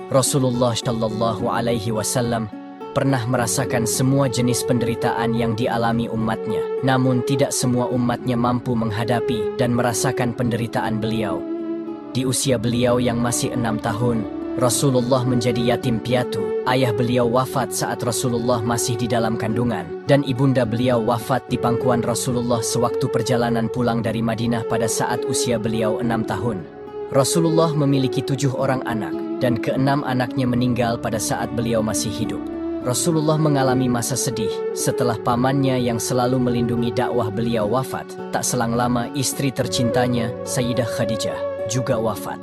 Rasulullah Shallallahu Alaihi Wasallam pernah merasakan semua jenis penderitaan yang dialami umatnya. Namun tidak semua umatnya mampu menghadapi dan merasakan penderitaan beliau. Di usia beliau yang masih 6 tahun, Rasulullah menjadi yatim piatu. Ayah beliau wafat saat Rasulullah masih di dalam kandungan, dan ibunda beliau wafat di pangkuan Rasulullah sewaktu perjalanan pulang dari Madinah pada saat usia beliau 6 tahun. Rasulullah memiliki 7 orang anak, dan ke-6 anaknya meninggal pada saat beliau masih hidup. Rasulullah mengalami masa sedih setelah pamannya yang selalu melindungi dakwah beliau wafat. Tak selang lama istri tercintanya, Sayyidah Khadijah, juga wafat.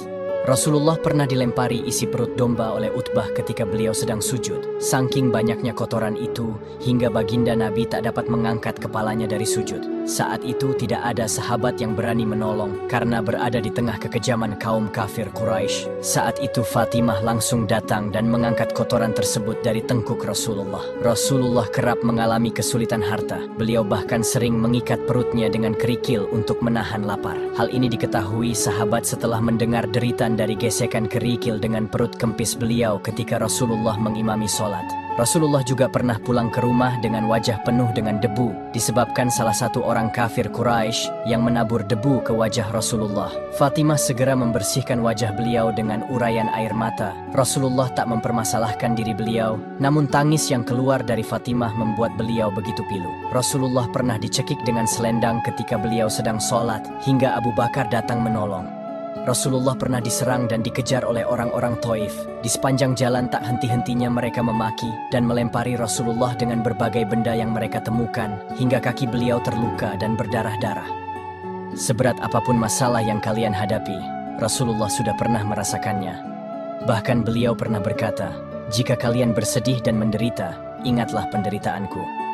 Rasulullah pernah dilempari isi perut domba oleh Utbah ketika beliau sedang sujud. Saking banyaknya kotoran itu, hingga baginda Nabi tak dapat mengangkat kepalanya dari sujud. Saat itu tidak ada sahabat yang berani menolong karena berada di tengah kekejaman kaum kafir Quraisy. Saat itu Fatimah langsung datang dan mengangkat kotoran tersebut dari tengkuk Rasulullah. Rasulullah kerap mengalami kesulitan harta. Beliau bahkan sering mengikat perutnya dengan kerikil untuk menahan lapar. Hal ini diketahui sahabat setelah mendengar deritan dari gesekan kerikil dengan perut kempis beliau ketika Rasulullah mengimami sholat. Rasulullah juga pernah pulang ke rumah dengan wajah penuh dengan debu disebabkan salah satu orang kafir Quraisy yang menabur debu ke wajah Rasulullah. Fatimah segera membersihkan wajah beliau dengan uraian air mata. Rasulullah tak mempermasalahkan diri beliau, namun tangis yang keluar dari Fatimah membuat beliau begitu pilu. Rasulullah pernah dicekik dengan selendang ketika beliau sedang sholat hingga Abu Bakar datang menolong. Rasulullah pernah diserang dan dikejar oleh orang-orang Taif. Di sepanjang jalan tak henti-hentinya mereka memaki dan melempari Rasulullah dengan berbagai benda yang mereka temukan, hingga kaki beliau terluka dan berdarah-darah. Seberat apapun masalah yang kalian hadapi, Rasulullah sudah pernah merasakannya. Bahkan beliau pernah berkata, "Jika kalian bersedih dan menderita, ingatlah penderitaanku."